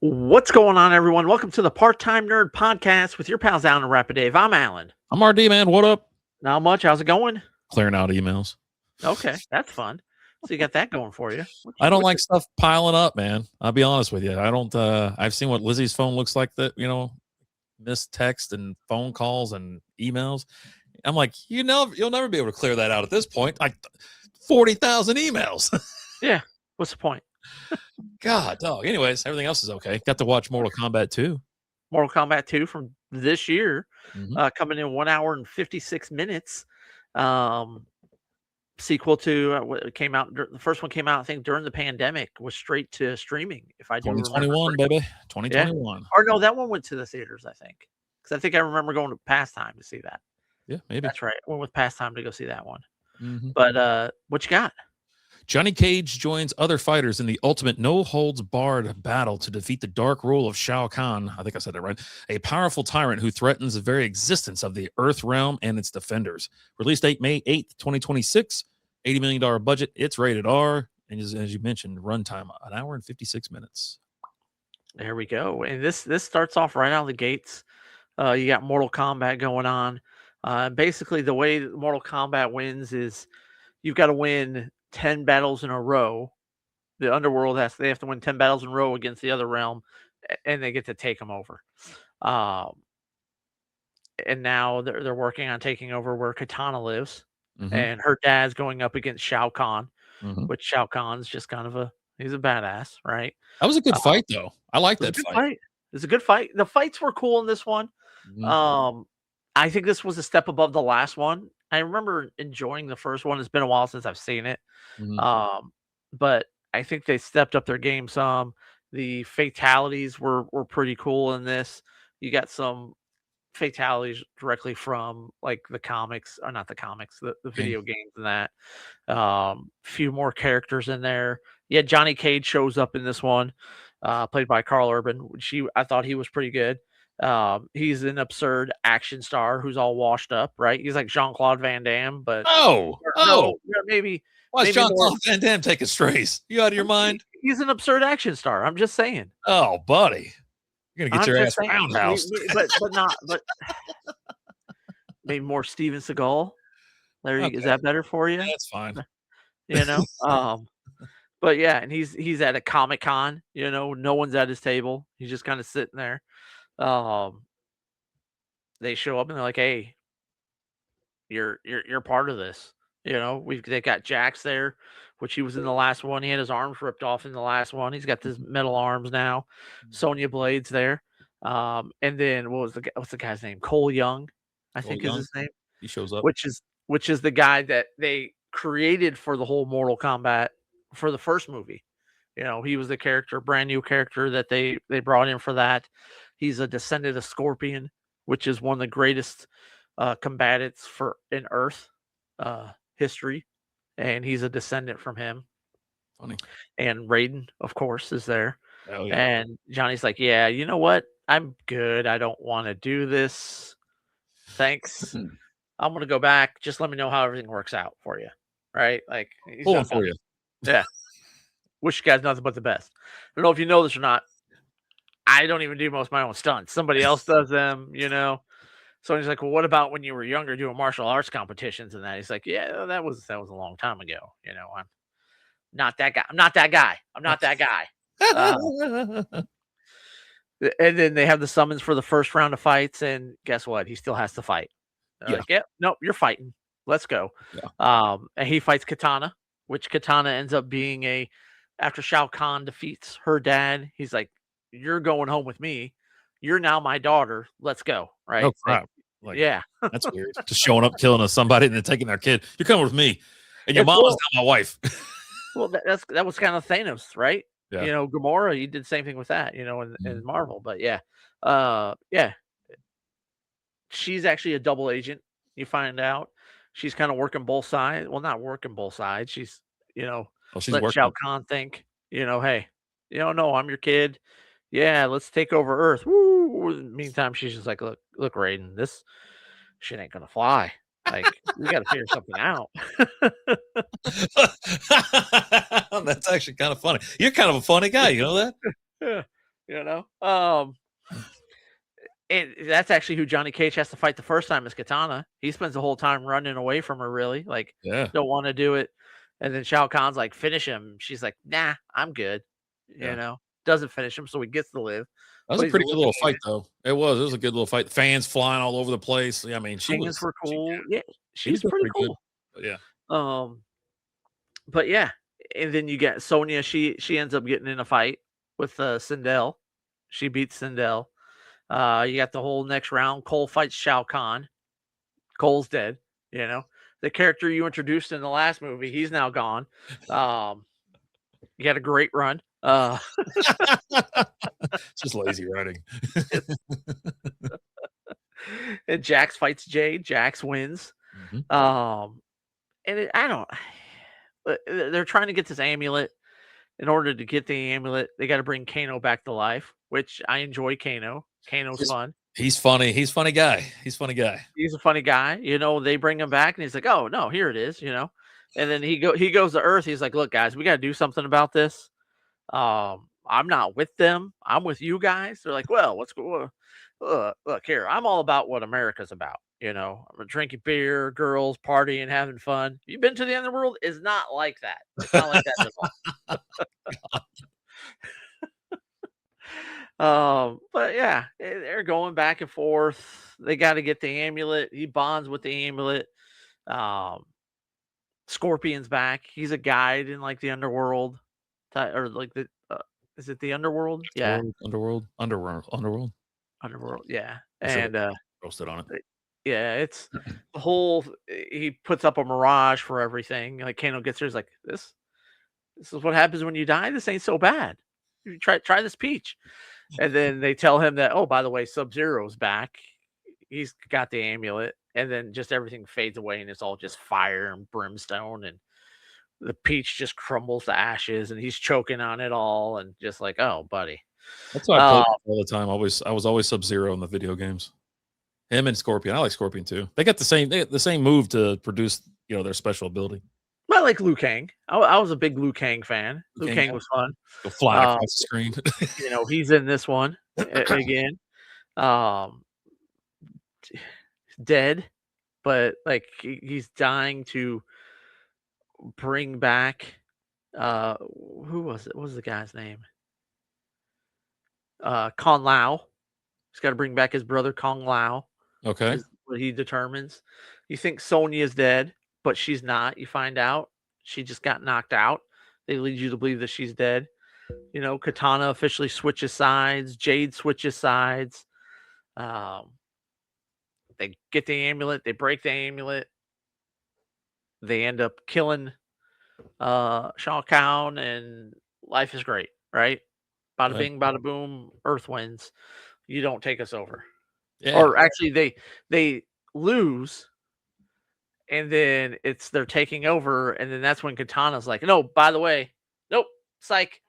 What's going on, everyone? Welcome to the Part-Time Nerd Podcast with your pals Alan and Rapid Dave. I'm Alan. I'm RD, man. What up? Not much. How's it going? Clearing out emails. Okay, that's fun. So you got that going for you. I don't like stuff piling up, man. I'll be honest with you. I don't. I've seen what Lizzie's phone looks like. That missed text and phone calls and emails. I'm like, you'll never be able to clear that out at this point. Like 40,000 emails. Yeah. What's the point? God, dog. Anyways, everything else is okay. Got to watch Mortal Kombat 2. Mortal Kombat 2 from this year, coming in 1 hour and 56 minutes. Sequel to what came out. The first one came out, I think, during the pandemic. Was straight to streaming. If I do 2021, baby, 2021. Yeah. Or no, that one went to the theaters. I think because I think I remember going to Pastime to see that. Yeah, maybe that's right. I went with Pastime to go see that one. But what you got? Johnny Cage joins other fighters in the ultimate no-holds-barred battle to defeat the dark rule of Shao Kahn. I think I said that right. A powerful tyrant who threatens the very existence of the Earth realm and its defenders. Release date May 8th, 2026. $80 million budget. It's rated R. And as you mentioned, runtime, 1 hour and 56 minutes. There we go. And this starts off right out of the gates. You got Mortal Kombat going on. Basically, the way Mortal Kombat wins is you've got to win 10 battles in a row. The underworld they have to win 10 battles in a row against the other realm, and they get to take them over. And now they're working on taking over where Katana lives, and her dad's going up against Shao Kahn, which Shao Kahn's just kind of he's a badass, right? That was a good fight, though. I like that fight. It's a good fight. The fights were cool in this one. I think this was a step above the last one. I remember enjoying the first one. It's been a while since I've seen it. But I think they stepped up their game some. The fatalities were pretty cool in this. You got some fatalities directly from like the comics, or not the comics, the video games and that. Few more characters in there. Yeah, Johnny Cage shows up in this one, played by Carl Urban. I thought he was pretty good. He's an absurd action star who's all washed up, right? He's like Jean-Claude Van Damme, but maybe. Why is Jean-Claude Van Damme taking strays? You out of your mind? He's an absurd action star. I'm just saying. Oh, buddy, you're gonna get your ass roundhouse. But maybe more Steven Seagal. Is that better for you? That's fine. But yeah, and he's at a Comic-Con. No one's at his table. He's just kind of sitting there. They show up and they're like, "Hey, you're part of this." They got Jax there, which he was in the last one. He had his arms ripped off in the last one. He's got his metal arms now. Sonya Blade's there. And then what's the guy's name? Cole Young, I think is his name. He shows up, which is the guy that they created for the whole Mortal Kombat for the first movie. He was the character, brand new character that they brought in for that. He's a descendant of Scorpion, which is one of the greatest combatants in Earth history, and he's a descendant from him. Funny. And Raiden, of course, is there. Oh, yeah. And Johnny's like, "Yeah, you know what? I'm good. I don't want to do this. Thanks. I'm gonna go back. Just let me know how everything works out for you." Right? Like, he's pulling for you. Yeah. Wish you guys nothing but the best. I don't know if you know this or not. I don't even do most of my own stunts. Somebody else does them, So he's like, "Well, what about when you were younger doing martial arts competitions and that?" He's like, "Yeah, that was a long time ago. I'm not that guy. I'm not that guy. I'm not that guy." And then they have the summons for the first round of fights, and guess what? He still has to fight. Like, "Yeah, nope, you're fighting. Let's go." Yeah. And he fights Katana, which Katana ends up being after Shao Kahn defeats her dad. He's like, "You're going home with me. You're now my daughter. Let's go." Right? Oh crap! Yeah, that's weird. Just showing up, killing somebody, and then taking their kid. You're coming with me, and your mom is not my wife. Well, that was kind of Thanos, right? Yeah. Gamora, you did the same thing with that, in Marvel. But yeah, she's actually a double agent. You find out she's kind of working both sides. Well, not working both sides. She's let Shao Kahn think, hey, no, I'm your kid. Yeah, let's take over Earth. Woo! Meantime, she's just like, look, Raiden, this shit ain't gonna fly. Like, we got to figure something out. That's actually kind of funny. You're kind of a funny guy, you know that? Yeah. you know? And that's actually who Johnny Cage has to fight the first time is Katana. He spends the whole time running away from her, really, like, Yeah, don't wanna do it, and then Shao Kahn's like, "Finish him." She's like, "Nah, I'm good," yeah. Doesn't finish him, so he gets to live, That was a but he's pretty good little fight, eliminated. though. It was. It was a good little fight. Fans flying all over the place. Yeah, I mean, Fans were she cool. Yeah, was she's doing pretty pretty good. cool. But yeah. Um, but yeah, and then you get Sonya, she ends up getting in a fight with, Sindel. She beats Sindel. You got the whole next round, Cole fights Shao Kahn. Cole's dead, you know? The character you introduced in the last movie, he's now gone. Um, you had a great run. It's just lazy writing. And Jax fights Jade. Jax wins. Mhm. Um, and I don't. They're trying to get this amulet. In order to get the amulet, they got to bring Kano back to life, which I enjoy. Kano's He's fun. he's funny. He's funny guy. He's funny guy. He's a funny guy. They bring him back, and he's like, "Oh no, here it is." And then he goes to Earth. He's like, "Look, guys, we got to do something about this. I'm not with them. I'm with you guys." They're like, "Well, what's go look here, I'm all about what America's about. I'm drinking beer, girls, partying, having fun. You been to the end of the world? Is not like that. It's not like that at all." But yeah, they're going back and forth. They got to get the amulet. He bonds with the amulet. Um, Scorpion's back. He's a guide in like the underworld, or like the is it the underworld? Yeah, Underworld. underworld. Yeah, I should have and roasted on it. yeah, it's the whole. He puts up a mirage for everything. Like Kano gets there, he's like, This is what happens when you die. This ain't so bad. You try this peach." And then they tell him that, oh, by the way, Sub Zero's back. He's got the amulet, and then just everything fades away, and it's all just fire and brimstone, and the peach just crumbles to ashes, and he's choking on it all, and just like, oh, buddy. That's why I Uh, played all the time. I was always Sub-Zero in the video games. Him and Scorpion. I like Scorpion too. They got the same move to produce, their special ability. I like Liu Kang. I was a big Liu Kang fan. You Liu can't Kang was fun. go flying Uh, across the screen. he's in this one again. Um, dead, but like he's dying to bring back who was it? What was the guy's name? Kong Lao. He's got to bring back his brother Kong Lao Okay. is what he determines. You think Sonya is dead, but she's not. You find out she just got knocked out. They lead you to believe that she's dead. Katana officially switches sides. Jade switches sides. Um, they get the amulet. They break the amulet. They end up killing Shao Kahn, and life is great, right? Bada Yeah. bing, bada boom. Earth wins. You don't take us over. Yeah. Or actually, they lose, and then they're taking over, and then that's when Katana's like, "No, by the way, nope, psych.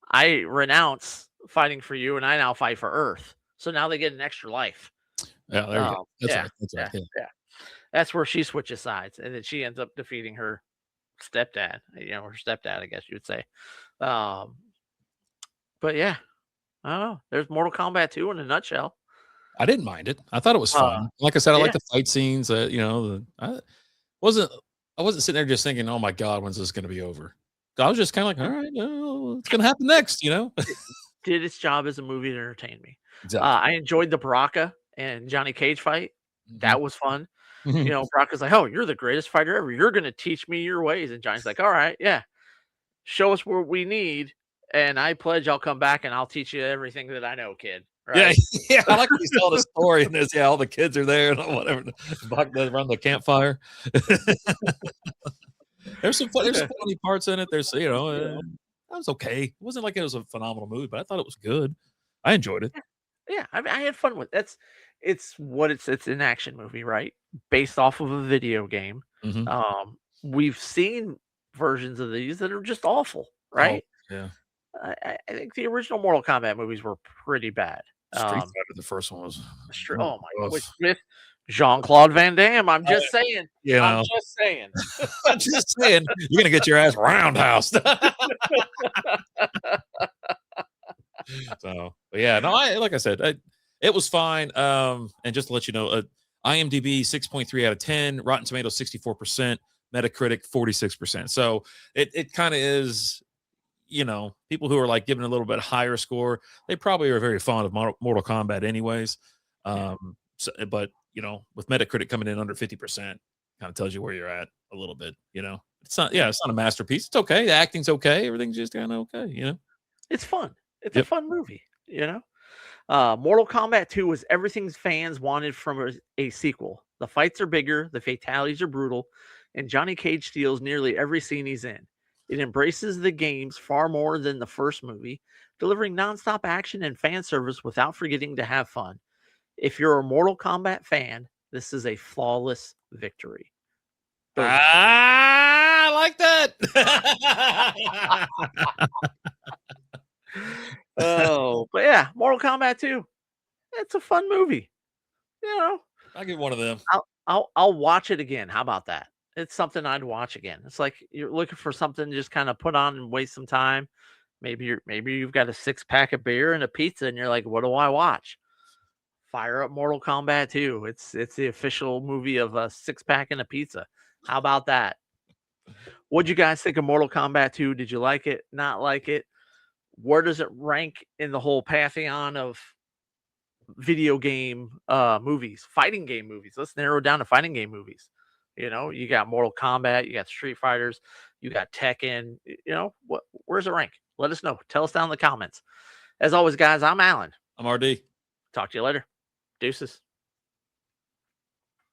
I renounce fighting for you, and I now fight for Earth." So now they get an extra life. Yeah, there you go. That's Yeah, right. That's right. yeah, Yeah. yeah. That's where she switches sides, and then she ends up defeating her stepdad. Her stepdad, I guess you would say. Um, but yeah, I don't know. There's Mortal Kombat 2 in a nutshell. I didn't mind it. I thought it was Uh, fun. Like I said, I like yeah, the fight scenes. Wasn't I wasn't sitting there just thinking, "Oh my god, when's this going to be over?" I was just kind of like, "All right, what's going to happen next?" it did its job as a movie to entertain me. Exactly. I enjoyed the Baraka and Johnny Cage fight. Mhm. That was fun. Mhm. Baraka's like, "Oh, you're the greatest fighter ever. You're gonna teach me your ways." And Johnny's like, "All right, yeah, show us what we need, and I pledge I'll come back and I'll teach you everything that I know, kid." Yeah, Right? yeah. I like when you tell the story and there's all the kids are there and whatever around the campfire. There's some funny parts in it. That was okay. It wasn't like it was a phenomenal movie, but I thought it was good. I enjoyed it. Yeah, I mean, I had fun with it's what it's an action movie, right? Based off of a video game. Mhm. We've seen versions of these that are just awful, Oh, right? yeah. I think the original Mortal Kombat movies were pretty bad. Street Fighter, the first one was Oh my, ugh. with Jean-Claude Van Damme. I'm I just saying. you I'm know, just saying. I'm just saying, you're gonna get your ass roundhoused. So, but yeah, no, like I said, it was fine. And just to let you know, IMDb 6.3 out of 10, Rotten Tomatoes 64%, Metacritic 46%. So it kind of is, people who are like giving a little bit higher score, they probably are very fond of Mortal Kombat anyways. But with Metacritic coming in under 50%, kind of tells you where you're at a little bit. It's not, it's not a masterpiece. It's okay. The acting's okay. Everything's just kind of okay. It's fun. It's a Yep. fun movie. Mortal Kombat 2 was everything fans wanted from a sequel. The fights are bigger, the fatalities are brutal, and Johnny Cage steals nearly every scene he's in. It embraces the games far more than the first movie, delivering nonstop action and fan service without forgetting to have fun. If you're a Mortal Kombat fan, this is a flawless victory. Boom. I like that. Oh, but yeah, Mortal Kombat 2. It's a fun movie. I'll get one of them. I'll watch it again. How about that? It's something I'd watch again. It's like you're looking for something to just kind of put on and waste some time. Maybe you've got a 6-pack of beer and a pizza, and you're like, what do I watch? Fire up Mortal Kombat 2. It's the official movie of a 6-pack and a pizza. How about that? What'd you guys think of Mortal Kombat 2? Did you like it? Not like it? Where does it rank in the whole pantheon of video game movies, fighting game movies? Let's narrow it down to fighting game movies. You got Mortal Kombat, you got Street Fighters, you got Tekken. Where's it rank? Let us know. Tell us down in the comments. As always, guys, I'm Alan. I'm RD. Talk to you later. Deuces.